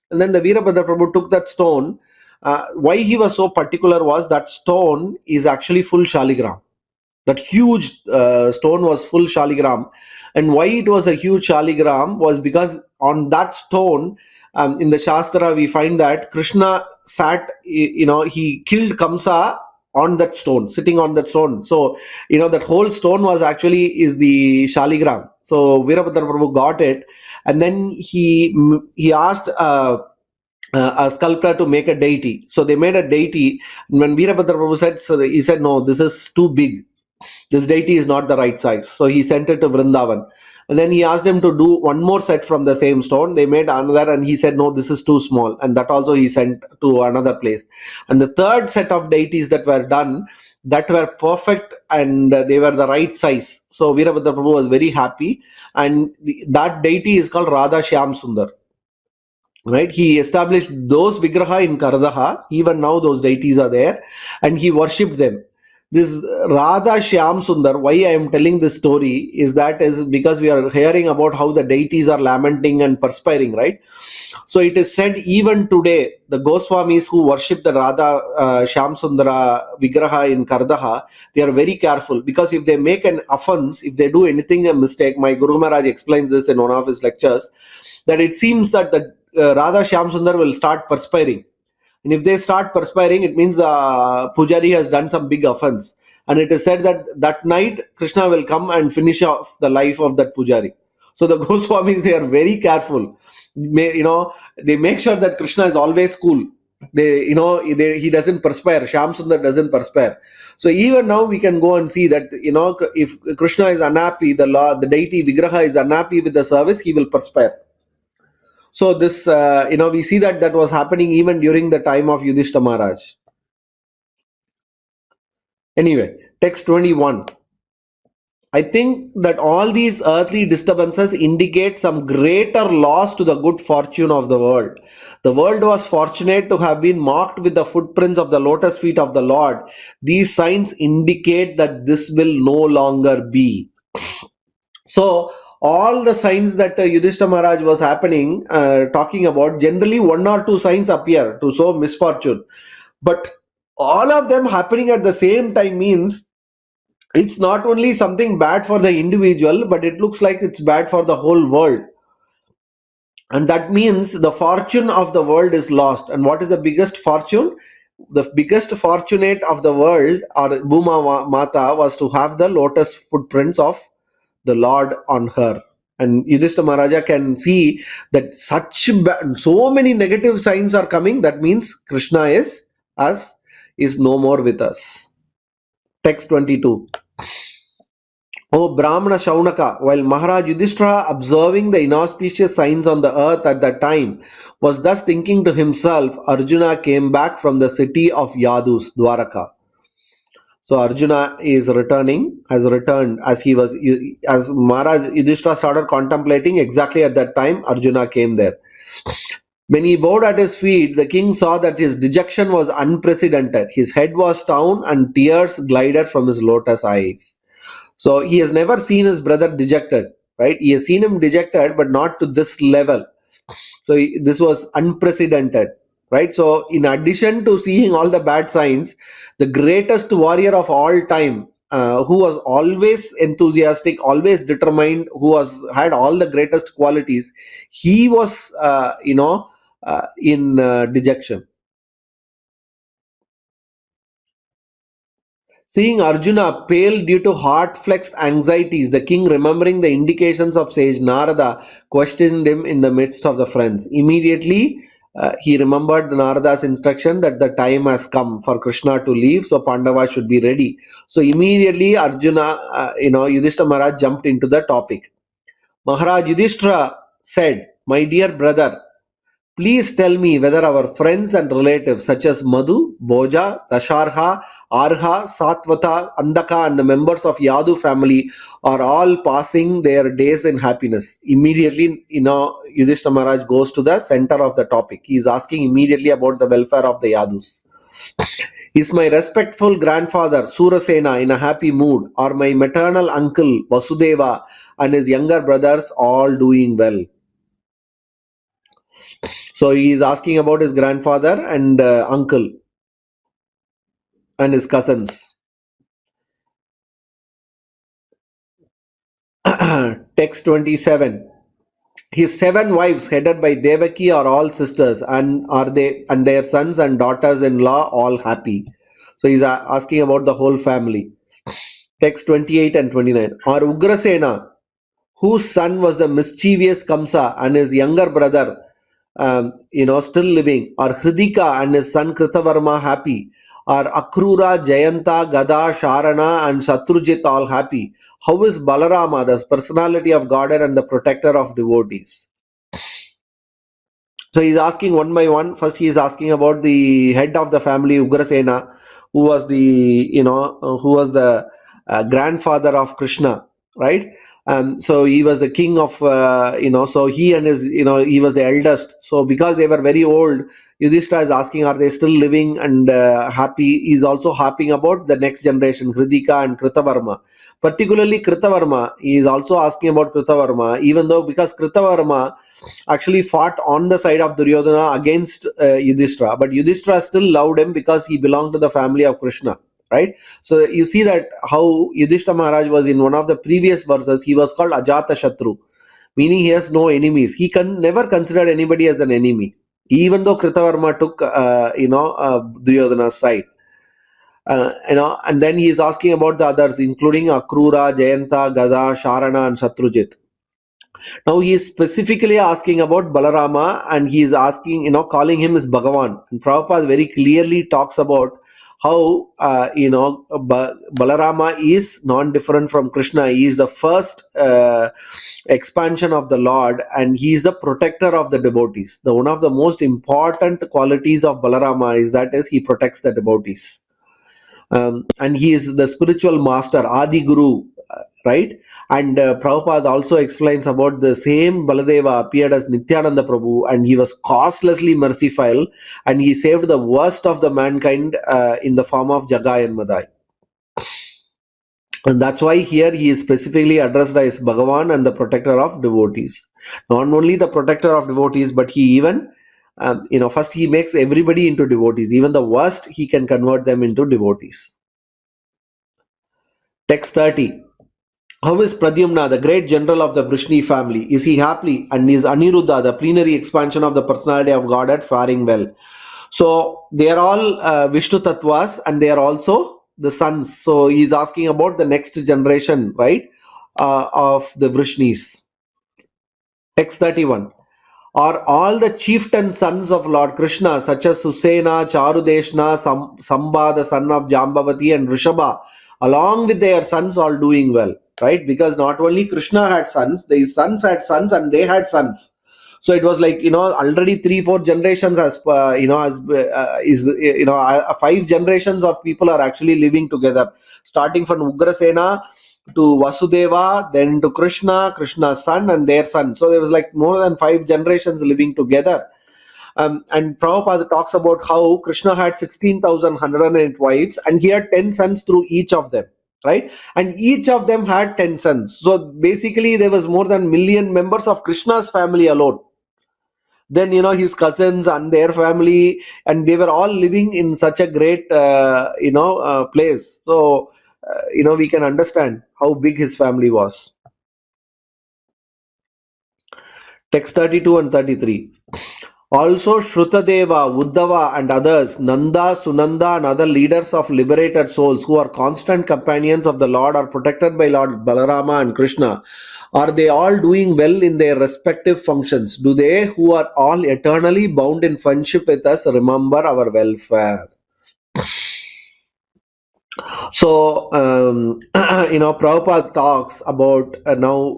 And then the Veerabhadra Prabhu took that stone. Why he was so particular was that stone is actually full shaligram. That huge stone was full shaligram. And why it was a huge shaligram was because on that stone, in the Shastra, we find that Krishna sat, he killed Kamsa on that stone, sitting on that stone. So, that whole stone is the shaligram. So, Veerabhadra Prabhu got it. And then he asked a sculptor to make a deity. So they made a deity. When Veerabhadra Prabhu said, he said, no, this is too big. This deity is not the right size. So he sent it to Vrindavan. And then he asked him to do one more set from the same stone. They made another, and he said, no, this is too small. And that also he sent to another place. And the third set of deities that were done, that were perfect, and they were the right size. So Veerabhadra Prabhu was very happy. And that deity is called Radha Shyam Sundar. Right, he established those Vigraha in Kardaha. Even now those deities are there, and he worshipped them. This Radha Shyam Sundar, why I am telling this story is because we are hearing about how the deities are lamenting and perspiring, right? So it is said even today, the Goswamis who worship the Radha Shyam Sundara Vigraha in Kardaha, they are very careful, because if they make an offense, if they do anything a mistake, my Guru Maharaj explains this in one of his lectures, that it seems that the Radha Shyam Sundar will start perspiring. And if they start perspiring, it means the Pujari has done some big offense. And it is said that that night, Krishna will come and finish off the life of that Pujari. So the Goswamis, they are very careful. They make sure that Krishna is always cool. He doesn't perspire. Shyam Sundar doesn't perspire. So even now we can go and see that, if Krishna is unhappy, the deity Vigraha is unhappy with the service, he will perspire. So this, we see that was happening even during the time of Yudhishthira Maharaj. Anyway, text 21. I think that all these earthly disturbances indicate some greater loss to the good fortune of the world. The world was fortunate to have been marked with the footprints of the lotus feet of the Lord. These signs indicate that this will no longer be. So, all the signs that Yudhishthira Maharaj was talking about, generally one or two signs appear to show misfortune. But all of them happening at the same time means it's not only something bad for the individual, but it looks like it's bad for the whole world. And that means the fortune of the world is lost. And what is the biggest fortune? The biggest fortunate of the world, or Bhuma Mata, was to have the lotus footprints of the Lord on her. And Yudhishthira Maharaja can see that so many negative signs are coming. That means Krishna is no more with us. Text 22. O Brahmana Shaunaka, while Maharaj Yudhishthira, observing the inauspicious signs on the earth at that time, was thus thinking to himself, Arjuna came back from the city of Yadus, Dwaraka. So Arjuna has returned as Maharaj Yudhishthira started contemplating. Exactly at that time, Arjuna came there. When he bowed at his feet, the king saw that his dejection was unprecedented. His head was down, and tears glided from his lotus eyes. So he has never seen his brother dejected, right? He has seen him dejected, but not to this level. So this was unprecedented, right? So in addition to seeing all the bad signs, the greatest warrior of all time, who was always enthusiastic, always determined, who was had all the greatest qualities, he was, in dejection. Seeing Arjuna pale due to heart-flexed anxieties, the king, remembering the indications of sage Narada, questioned him in the midst of the friends. Immediately, he remembered Narada's instruction that the time has come for Krishna to leave, so Pandava should be ready. So immediately, Arjuna, Yudhishthira Maharaj jumped into the topic. Maharaj Yudhishthira said, "My dear brother, please tell me whether our friends and relatives such as Madhu, Bhoja, Dasharha, Arha, Satvata, Andaka, and the members of Yadu family are all passing their days in happiness." Immediately, Yudhishthira Maharaj goes to the center of the topic. He is asking immediately about the welfare of the Yadus. Is my respectful grandfather Surasena in a happy mood, or my maternal uncle Vasudeva and his younger brothers all doing well? So he is asking about his grandfather and uncle and his cousins. Text 27. His 7 wives, headed by Devaki, are all sisters, and their sons and daughters-in-law all happy. So he's asking about the whole family. Text 28 and 29. Or Ugrasena, whose son was the mischievous Kamsa and his younger brother, still living, or Hridika and his son Kritavarma happy, or Akrura, Jayanta, Gada, Sharana, and Shatrujit all happy. How is Balarama, the personality of God and the protector of devotees? So he's asking one by one. First, he is asking about the head of the family, Ugrasena, who was the grandfather of Krishna, right? So he was the king of, so he and his, he was the eldest. So because they were very old, Yudhishthira is asking, are they still living and happy? He's also harping about the next generation, Hridika and Kritavarma. Particularly Kritavarma, he is also asking about Kritavarma, even though because Kritavarma actually fought on the side of Duryodhana against Yudhishthira, but Yudhishthira still loved him because he belonged to the family of Krishna, right? So you see that how Yudhishthira Maharaj was in one of the previous verses, he was called Ajata Shatru, meaning he has no enemies. He never considered anybody as an enemy, even though Kritavarma took, Duryodhana's side. And then he is asking about the others, including Akrura, Jayanta, Gada, Sharana, and Shatrujit. Now he is specifically asking about Balarama, and he is asking, calling him as Bhagavan. And Prabhupada very clearly talks about how, Balarama is non-different from Krishna. He is the first expansion of the Lord, and he is the protector of the devotees. One of the most important qualities of Balarama is he protects the devotees. And he is the spiritual master, Adi Guru, right? And Prabhupada also explains about the same Baladeva appeared as Nityananda Prabhu, and he was causelessly merciful, and he saved the worst of the mankind in the form of Jagai and Madai. And that's why here he is specifically addressed as Bhagavan and the protector of devotees. Not only the protector of devotees, but he even, first he makes everybody into devotees. Even the worst, he can convert them into devotees. Text 30. How is Pradyumna, the great general of the Vrishni family? Is he happy? And is Aniruddha, the plenary expansion of the personality of Godhead, faring well? So they are all Vishnu Tattvas, and they are also the sons. So he is asking about the next generation, right, of the Vrishnis. Text 31. Are all the chieftain sons of Lord Krishna, such as Susena, Charudeshna, Samba, the son of Jambavati, and Rishabha, along with their sons, all doing well, right? Because not only Krishna had sons, his sons had sons, and they had sons. So it was like, already 3-4 generations five generations of people are actually living together, starting from Ugrasena to Vasudeva, then to Krishna, Krishna's son, and their son. So there was like more than 5 generations living together. And Prabhupada talks about how Krishna had 16,108 wives and he had 10 sons through each of them, right? And each of them had 10 sons. So basically there was more than million members of Krishna's family alone. Then his cousins and their family, and they were all living in such a great place. So we can understand how big his family was. Text 32 and 33. Also, Shrutadeva, Uddhava, and others, Nanda, Sunanda, and other leaders of liberated souls who are constant companions of the Lord, are protected by Lord Balarama and Krishna. Are they all doing well in their respective functions? Do they, who are all eternally bound in friendship with us, remember our welfare? So, Prabhupada talks about now,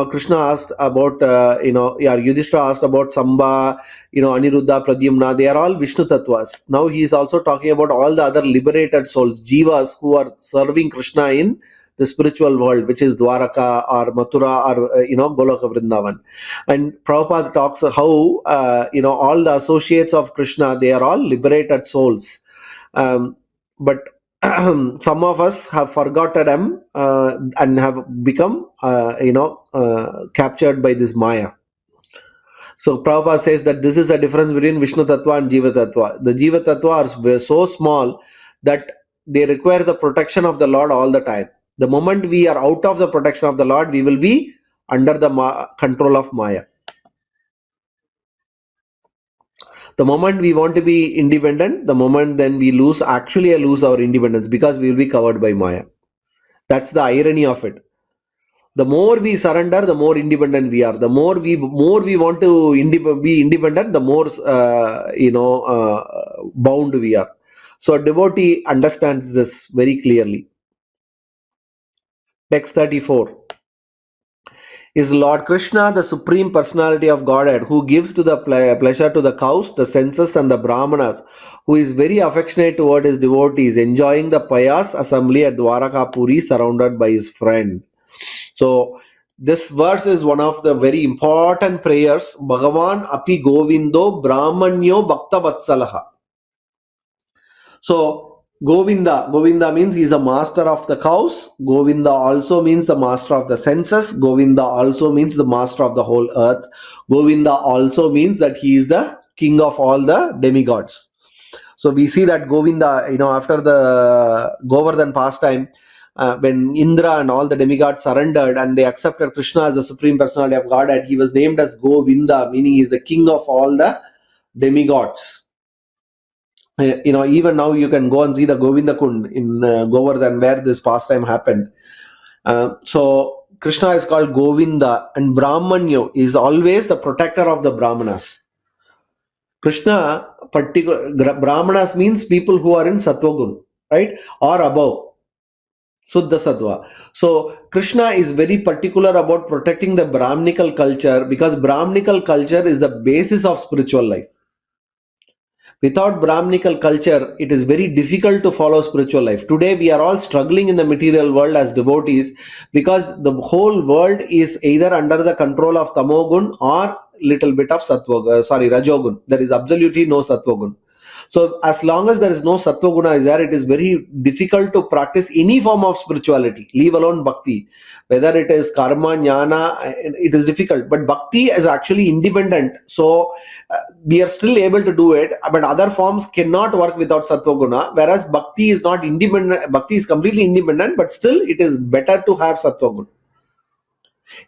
Krishna asked about, Yudhishthira asked about Samba, Aniruddha, Pradyumna, they are all Vishnu Tattvas. Now he is also talking about all the other liberated souls, Jivas, who are serving Krishna in the spiritual world, which is Dwaraka or Mathura or, Goloka Vrindavan. And Prabhupada talks how, all the associates of Krishna, they are all liberated souls. But some of us have forgotten them and have become captured by this Maya. So Prabhupada says that this is the difference between Vishnu Tattva and Jiva Tattva. The Jiva Tattva are so small that they require the protection of the Lord all the time. The moment we are out of the protection of the Lord, we will be under the control of Maya. The moment we want to be independent, the moment then we lose our independence, because we will be covered by Maya. That's the irony of it. The more we surrender, the more independent we are. The more we want to be independent, the more bound we are. So a devotee understands this very clearly. Text 34. Is Lord Krishna the Supreme Personality of Godhead, who gives to the pleasure to the cows, the senses, and the brahmanas, who is very affectionate toward his devotees, enjoying the pious assembly at Dwaraka Puri, surrounded by his friend. So this verse is one of the very important prayers. Bhagavan api Govindo Brahmanyo Bhakta Vatsalaha. So Govinda means he is a master of the cows. Govinda also means the master of the senses. Govinda also means the master of the whole earth. Govinda also means that he is the king of all the demigods. So we see that Govinda, after the Govardhan pastime, when Indra and all the demigods surrendered and they accepted Krishna as the Supreme Personality of Godhead, he was named as Govinda, meaning he is the king of all the demigods. Even now you can go and see the Govinda Kund in Govardhan, where this pastime happened. So Krishna is called Govinda, and Brahmanyo is always the protector of the Brahmanas. Krishna, Brahmanas means people who are in Sattvagun, right, or above, Suddha Sattva. So Krishna is very particular about protecting the Brahmanical culture, because Brahmanical culture is the basis of spiritual life. Without Brahmanical culture, it is very difficult to follow spiritual life. Today, we are all struggling in the material world as devotees, because the whole world is either under the control of Tamogun or little bit of Rajogun. There is absolutely no Sattvagun. So as long as there is no Sattva Guna is there, it is very difficult to practice any form of spirituality, leave alone bhakti. Whether it is karma, jnana, it is difficult. But bhakti is actually independent. So we are still able to do it, but other forms cannot work without Sattva Guna. Whereas bhakti is not independent, bhakti is completely independent, but still it is better to have Sattva Guna.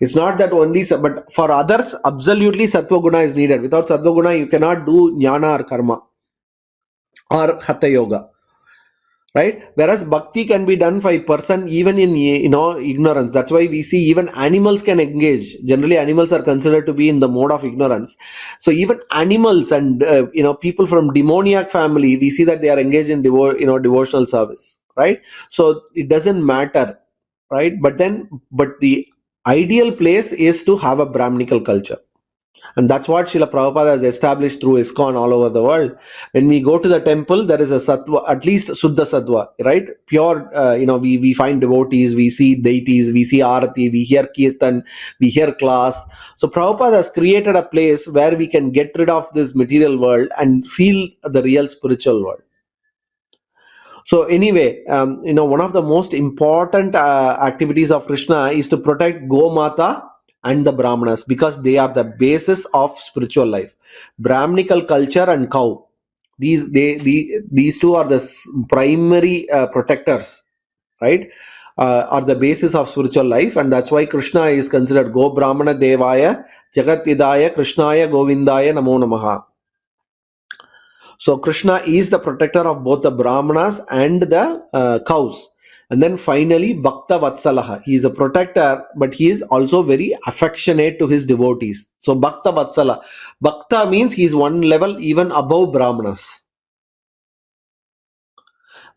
It's not that only, but for others, absolutely Sattva Guna is needed. Without Sattva Guna, you cannot do jnana or karma or hatha yoga, right? Whereas bhakti can be done by a person even in ignorance. That's why we see even animals can engage. Generally animals are considered to be in the mode of ignorance. So even animals and people from demoniac family, we see that they are engaged in devotional service, right? So it doesn't matter, right? But the ideal place is to have a Brahmanical culture. And that's what Srila Prabhupada has established through ISKCON all over the world. When we go to the temple, there is a sattva, at least Suddha Sattva, right? Pure, we find devotees, we see deities, we see Arati, we hear Kirtan, we hear class. So Prabhupada has created a place where we can get rid of this material world and feel the real spiritual world. So anyway, one of the most important activities of Krishna is to protect Gomata and the Brahmanas, because they are the basis of spiritual life. Brahminical culture and cow, these two are the primary protectors, right? Are the basis of spiritual life, and that's why Krishna is considered Go Brahmana Devaya Jagat Idaya Krishnaya Govindaya Namo Namaha. So Krishna is the protector of both the Brahmanas and the cows. And then finally, Bhakta Vatsalaha. He is a protector, but he is also very affectionate to his devotees. So Bhakta Vatsala. Bhakta means he is one level even above Brahmanas.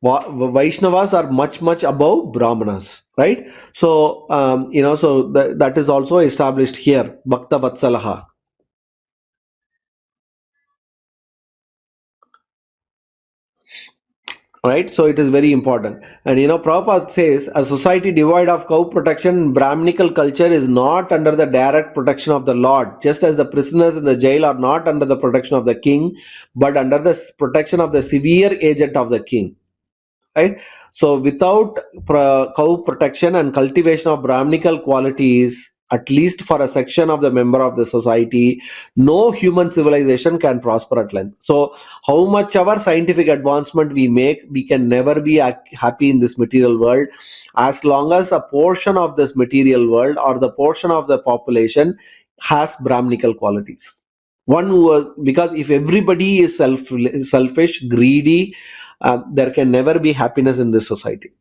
Vaishnavas are much, much above Brahmanas, right? So, that is also established here, Bhakta Vatsalaha. Right, so it is very important. And Prabhupada says a society devoid of cow protection, Brahminical culture is not under the direct protection of the Lord, just as the prisoners in the jail are not under the protection of the king, but under the protection of the severe agent of the king. Right, so without cow protection and cultivation of Brahminical qualities, at least for a section of the member of the society, no human civilization can prosper at length. So how much our scientific advancement we make, we can never be happy in this material world as long as a portion of this material world or the portion of the population has Brahminical qualities. One who was, because if everybody is selfish, greedy, there can never be happiness in this society.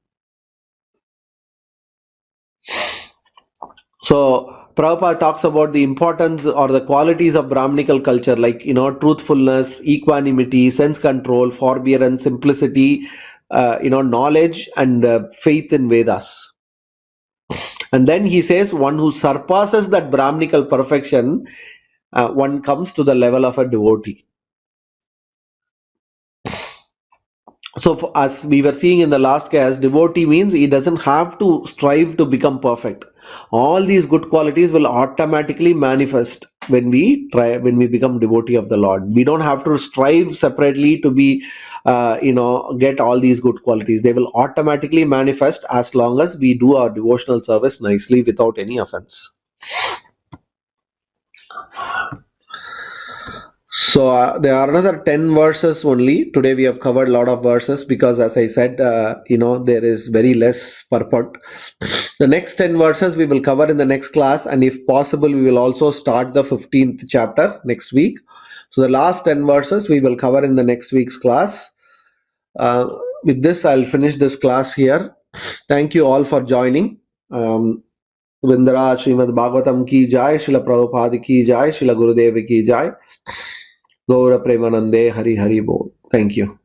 So Prabhupada talks about the importance or the qualities of Brahminical culture, like truthfulness, equanimity, sense control, forbearance, simplicity, knowledge, and faith in Vedas. And then he says, one who surpasses that Brahminical perfection, one comes to the level of a devotee. So as we were seeing in the last case, devotee means he doesn't have to strive to become perfect. All these good qualities will automatically manifest when we become devotee of the Lord. We don't have to strive separately to be, get all these good qualities. They will automatically manifest as long as we do our devotional service nicely without any offense. So there are another 10 verses only. Today we have covered a lot of verses because, as I said, there is very less purport. The next 10 verses we will cover in the next class, and if possible, we will also start the 15th chapter next week. So the last 10 verses we will cover in the next week's class. With this, I'll finish this class here. Thank you all for joining. Vindara Srimad Bhagavatam ki jai, Srila Prabhupada ki jai, Srila Gurudev ki jai. Gaura Premanande Hari Hari Bol. Thank you.